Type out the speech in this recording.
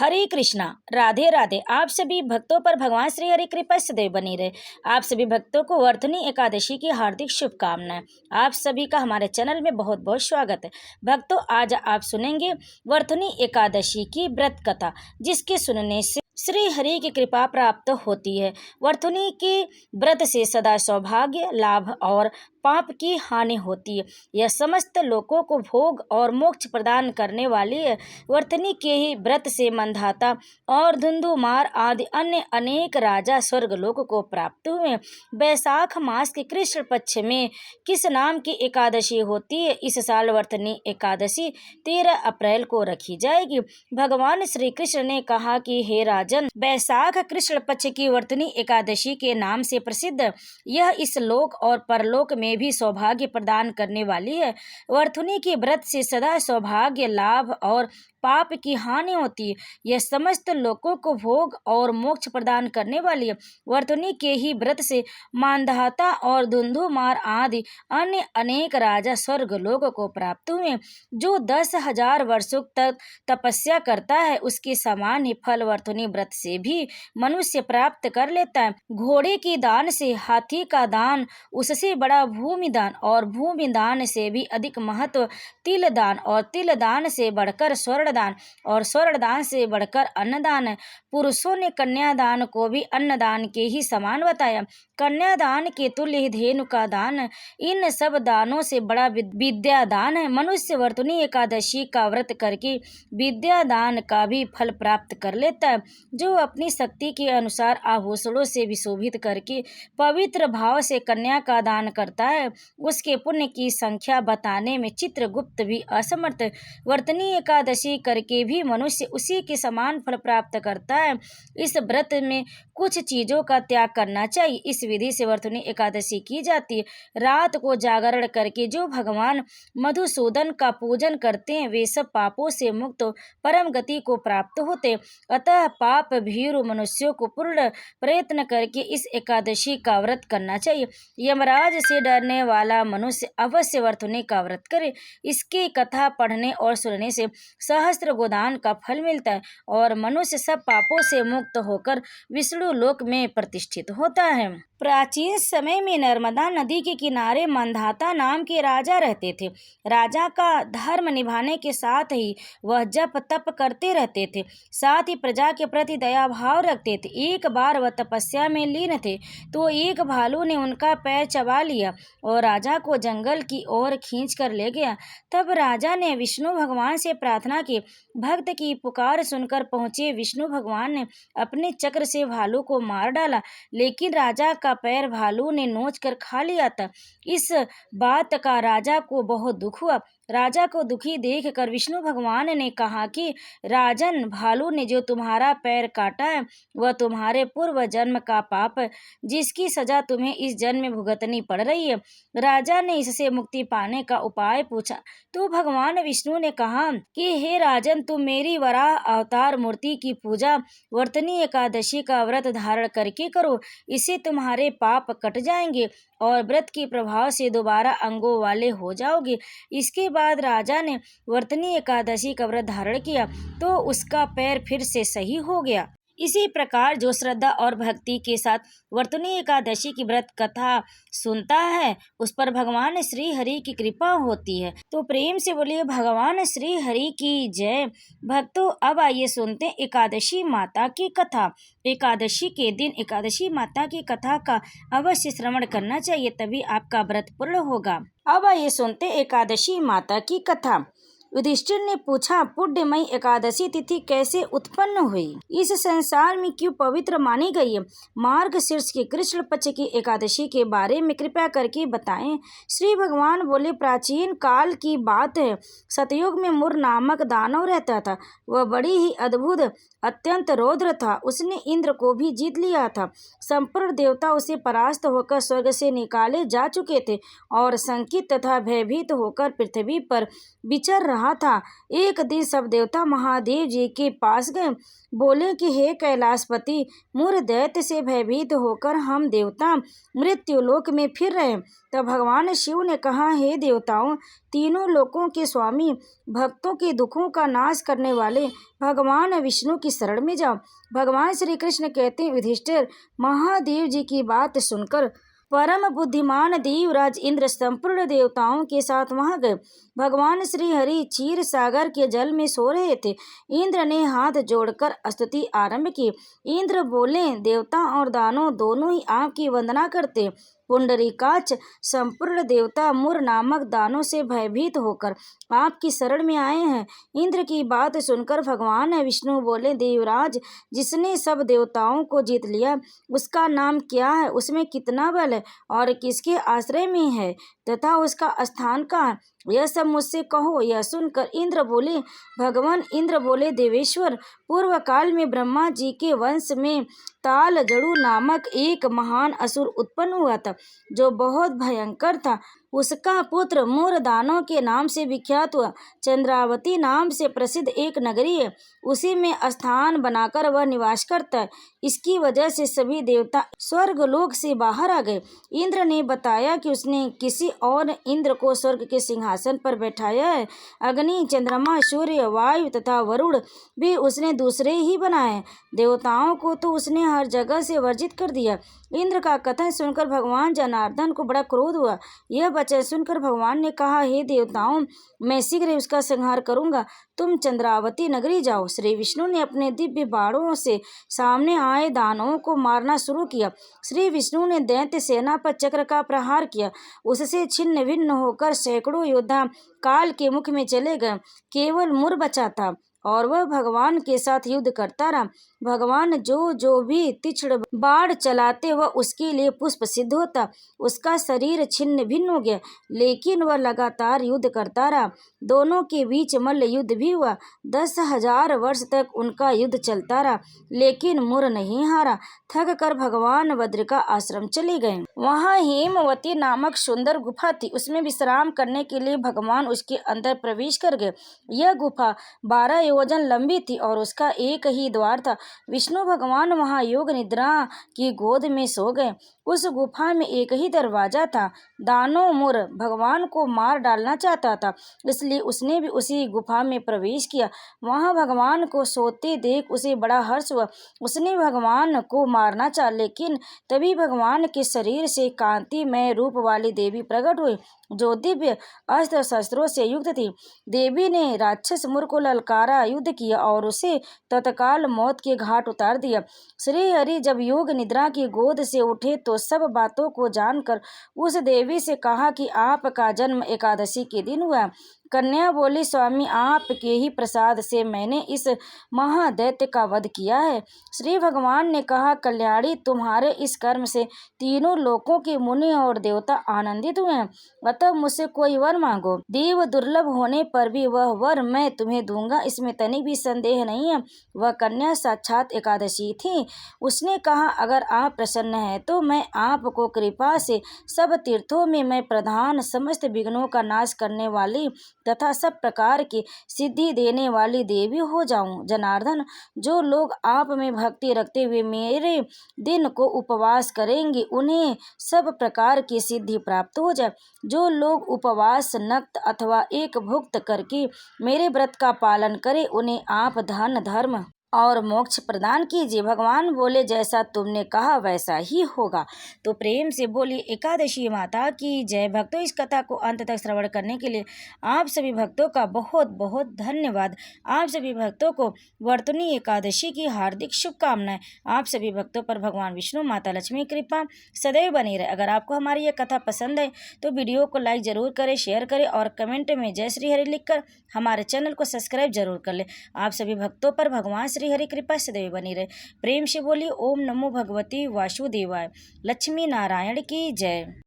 हरे कृष्णा, राधे राधे। आप सभी भक्तों पर भगवान श्री हरि कृपा सदैव बनी रहे। आप सभी भक्तों को वर्तनी एकादशी की हार्दिक शुभकामनाएं। आप सभी का हमारे चैनल में बहुत बहुत स्वागत है। भक्तों, आज आप सुनेंगे वर्तनी एकादशी की व्रत कथा, जिसके सुनने से श्री हरि की कृपा प्राप्त होती है। वर्तनी के व्रत से सदा सौभाग्य, लाभ और पाप की हानि होती है। यह समस्त लोगों को भोग और मोक्ष प्रदान करने वाली है। वर्तनी के ही व्रत से मंधाता और धुंधुमार आदि अन्य अनेक राजा स्वर्गलोक को प्राप्त हुए। बैसाख मास के कृष्ण पक्ष में किस नाम की एकादशी होती है? इस साल वर्तनी एकादशी 13 अप्रैल को रखी जाएगी। भगवान श्री कृष्ण ने कहा कि हे राजन, बैसाख कृष्ण पक्ष की वर्तनी एकादशी के नाम से प्रसिद्ध है। यह इस लोक और परलोक में भी सौभाग्य प्रदान करने वाली है। वर्तनी के व्रत से सदा सौभाग्य, लाभ और पाप की हानि होती है। यह समस्त लोगों को भोग और मोक्ष प्रदान करने वाली है। वर्तनी के ही व्रत से मानधाता और धुंधुमार आदि अन्य अनेक राजा स्वर्गलोक को प्राप्त हुए। जो 10,000 वर्षों तक तपस्या करता है, उसके समान ही फल वर्तनी व्रत से भी मनुष्य प्राप्त कर लेता है। घोड़े की दान से हाथी का दान, उससे बड़ा भूमि दान और भूमि दान से भी अधिक महत्व तिल दान और तिल दान से बढ़कर स्वर्ण दान और स्वर्ण दान से बढ़कर अन्नदान है। पुरुषों ने कन्यादान को भी अन्नदान के ही समान बताया। कन्यादान के तुल्य ही धेनु का दान है। इन सब दानों से बड़ा विद्या दान है। मनुष्य वर्तनी एकादशी का व्रत करके विद्या दान का भी फल प्राप्त कर लेता है। जो अपनी शक्ति के अनुसार आभूषणों से विशोभित करके पवित्र भाव से कन्या का दान करता है, उसके पुण्य की संख्या बताने में चित्रगुप्त भी असमर्थ है। वर्तनी एकादशी करके भी मनुष्य उसी के समान फल प्राप्त करता है। इस व्रत में कुछ चीजों का त्याग करना चाहिए। इस विधि से वर्तनी एकादशी की जाती है। रात को जागरण करके जो भगवान मधुसूदन का पूजन करते हैं, वे सब पापों से मुक्त परम गति को प्राप्त होते। अतः पाप भीरु मनुष्यों को पूर्ण प्रयत्न करके इस एकादशी का व्रत करना चाहिए। यमराज से डरने वाला मनुष्य अवश्य वर्तनी का व्रत करे। इसकी कथा पढ़ने और सुनने से सहस्त्र गोदान का फल मिलता है और मनुष्य सब पापों से मुक्त होकर विष्णु लोक में प्रतिष्ठित होता है। प्राचीन समय में नर्मदा नदी के किनारे मंधाता नाम के राजा रहते थे। राजा का धर्म निभाने के साथ ही वह जप तप करते रहते थे, साथ ही प्रजा के प्रति दया भाव रखते थे। एक बार वह तपस्या में लीन थे तो एक भालू ने उनका पैर चबा लिया और राजा को जंगल की ओर खींच कर ले गया। तब राजा ने विष्णु भगवान से प्रार्थना की। भक्त की पुकार सुनकर पहुंचे विष्णु भगवान ने अपने चक्र से भालू को मार डाला, लेकिन राजा का पैर भालू ने नोच कर खा लिया था। इस बात का राजा को बहुत दुख हुआ। राजा को दुखी देखकर विष्णु भगवान ने कहा कि राजन, भालू ने जो तुम्हारा पैर काटा है वह तुम्हारे पूर्व जन्म का पाप है, जिसकी सजा तुम्हें इस जन्म में भुगतनी पड़ रही है। राजा ने इससे मुक्ति पाने का उपाय पूछा तो भगवान विष्णु ने कहा कि हे राजन, तुम मेरी वराह अवतार मूर्ति की पूजा वर्तनी एकादशी का व्रत धारण करके करो। इससे तुम्हारे पाप कट जाएंगे और व्रत के प्रभाव से दोबारा अंगों वाले हो जाओगे। इसके बाद राजा ने वर्तनी एकादशी का व्रत धारण किया तो उसका पैर फिर से सही हो गया। इसी प्रकार जो श्रद्धा और भक्ति के साथ वर्तनी एकादशी की व्रत कथा सुनता है, उस पर भगवान श्री हरि की कृपा होती है। तो प्रेम से बोलिए भगवान श्री हरि की जय। भक्तों, अब आइए सुनते हैं एकादशी माता की कथा। एकादशी के दिन एकादशी माता की कथा का अवश्य श्रवण करना चाहिए, तभी आपका व्रत पूर्ण होगा। अब आइए सुनते हैं एकादशी माता की कथा। युधिष्ठिर ने पूछा, पुण्यमयी एकादशी तिथि कैसे उत्पन्न हुई? इस संसार में क्यों पवित्र मानी गई है? मार्गशीर्ष के कृष्ण पक्ष की एकादशी के बारे में कृपया करके बताएं। श्री भगवान बोले, प्राचीन काल की बात है। सतयुग में मुर नामक दानव रहता था। वह बड़ी ही अद्भुत, अत्यंत रौद्र था। उसने इंद्र को भी जीत लिया था। संपूर्ण देवता उसे परास्त होकर स्वर्ग से निकाले जा चुके थे और शंकित तथा भयभीत होकर पृथ्वी पर विचर रहा रहा था। एक दिन सब देवता महादेव जी के पास गए, बोले कि हे कैलाशपति, मूर दैत्य से भयभीत होकर हम देवता मृत्युलोक में फिर रहे। तब भगवान शिव ने कहा, हे देवताओं, तीनों लोकों के स्वामी, भक्तों के दुखों का नाश करने वाले भगवान विष्णु की शरण में जाओ। भगवान श्री कृष्ण कहते हैं, युधिष्ठिर, महादेव जी की बात सुनकर परम बुद्धिमान देवराज इंद्र संपूर्ण देवताओं के साथ वहां गए। भगवान श्री हरि क्षीर सागर के जल में सो रहे थे। इंद्र ने हाथ जोड़कर स्तुति आरंभ की। इंद्र बोले, देवता और दानव दोनों ही आपकी वंदना करते। पुंडरीकाक्ष संपूर्ण देवता मुर नामक दानों से भयभीत होकर आपकी शरण में आए हैं। इंद्र की बात सुनकर भगवान विष्णु बोले, देवराज, जिसने सब देवताओं को जीत लिया उसका नाम क्या है, उसमें कितना बल है और किसके आश्रय में है तथा उसका स्थान कहाँ है, यह सब मुझसे कहो। यह सुनकर इंद्र बोले, भगवान इंद्र बोले, देवेश्वर, पूर्व काल में ब्रह्मा जी के वंश में ताल जड़ु नामक एक महान असुर उत्पन्न हुआ था, जो बहुत भयंकर था। उसका पुत्र मूर दानव के नाम से विख्यात हुआ। चंद्रावती नाम से प्रसिद्ध एक नगरी है, उसी में स्थान बनाकर वह निवास करता है। इसकी वजह से सभी देवता स्वर्गलोक से बाहर आ गए। इंद्र ने बताया कि उसने किसी और इंद्र को स्वर्ग के सिंहासन पर बैठाया है। अग्नि, चंद्रमा, सूर्य, वायु तथा वरुण भी उसने दूसरे ही बनाए। देवताओं को तो उसने हर जगह से वर्जित कर दिया। इंद्र का कथन सुनकर भगवान जनार्दन को बड़ा क्रोध हुआ। यह वचन सुनकर भगवान ने कहा, हे देवताओं, मैं शीघ्र ही उसका संहार करूंगा, तुम चंद्रावती नगरी जाओ। श्री विष्णु ने अपने दिव्य बाणों से सामने आए दानवों को मारना शुरू किया। श्री विष्णु ने दैत्य सेना पर चक्र का प्रहार किया। उससे छिन्न भिन्न होकर सैकड़ों योद्धा काल के मुख में चले गए। केवल मुर बचा था और वह भगवान के साथ युद्ध करता रहा। भगवान जो भी तीक्ष्ण बाण चलाते वह उसके लिए पुष्प सिद्ध होता। उसका शरीर छिन्न भिन्न हो गया, लेकिन वह लगातार युद्ध करता रहा। दोनों के बीच मल्ल युद्ध भी हुआ। 10,000 वर्ष तक उनका युद्ध चलता रहा, लेकिन मुर नहीं हारा। थक कर भगवान भद्र का आश्रम चले गए। वहाँ हेमवती नामक सुंदर गुफा थी। उसमें विश्राम करने के लिए भगवान उसके अंदर प्रवेश कर गए। यह गुफा 12 योजन लंबी थी और उसका एक ही द्वार था। विष्णु भगवान वहाँ योग निद्रा की गोद में सो गए। उस गुफा में एक ही दरवाजा था। दानव मुर भगवान को मार डालना चाहता था, इसलिए उसने भी उसी गुफा में प्रवेश किया। वहाँ भगवान को सोते देख उसे बड़ा हर्ष हुआ। उसने भगवान को मारना चाहा, लेकिन तभी भगवान के शरीर से कांतिमय रूप वाली देवी प्रकट हुई, जो दिव्य अस्त्र शस्त्रों से युक्त थी। देवी ने राक्षस मुर को ललकारा, युद्ध किया और उसे तत्काल मौत के घाट उतार दिया। श्री हरि जब योग निद्रा की गोद से उठे तो सब बातों को जानकर उस देवी से कहा कि आपका जन्म एकादशी के दिन हुआ। कन्या बोली, स्वामी, आपके ही प्रसाद से मैंने इस महादैत्य का वध किया है। श्री भगवान ने कहा, कल्याणी, तुम्हारे इस कर्म से तीनों लोकों के मुनि और देवता आनंदित हुए हैं, अतः मुझसे कोई वर मांगो। देव दुर्लभ होने पर भी वह वर मैं तुम्हें दूंगा, इसमें तनिक भी संदेह नहीं है। वह कन्या साक्षात एकादशी थी। उसने कहा, अगर आप प्रसन्न हैं तो मैं आपको कृपा से सब तीर्थों में मैं प्रधान, समस्त विघ्नों का नाश करने वाली तथा सब प्रकार की सिद्धि देने वाली देवी हो जाऊं। जनार्दन, जो लोग आप में भक्ति रखते हुए मेरे दिन को उपवास करेंगे उन्हें सब प्रकार की सिद्धि प्राप्त हो जाए। जो लोग उपवास, नक्त अथवा एक भुक्त करके मेरे व्रत का पालन करें उन्हें आप धन, धर्म और मोक्ष प्रदान कीजिए। भगवान बोले, जैसा तुमने कहा वैसा ही होगा। तो प्रेम से बोलिए एकादशी माता की जय। भक्तों, इस कथा को अंत तक श्रवण करने के लिए आप सभी भक्तों का बहुत बहुत धन्यवाद। आप सभी भक्तों को वर्तनी एकादशी की हार्दिक शुभकामनाएं। आप सभी भक्तों पर भगवान विष्णु, माता लक्ष्मी कृपा सदैव बनी रहे। अगर आपको हमारी ये कथा पसंद है तो वीडियो को लाइक जरूर करें, शेयर करें और कमेंट में जय श्री हरि लिखकर हमारे चैनल को सब्सक्राइब जरूर कर लें। आप सभी भक्तों पर भगवान श्री हरि कृपा सदैव बनी रहे। प्रेम से बोलिए ओम नमो भगवती वासुदेवाय। लक्ष्मी नारायण की जय।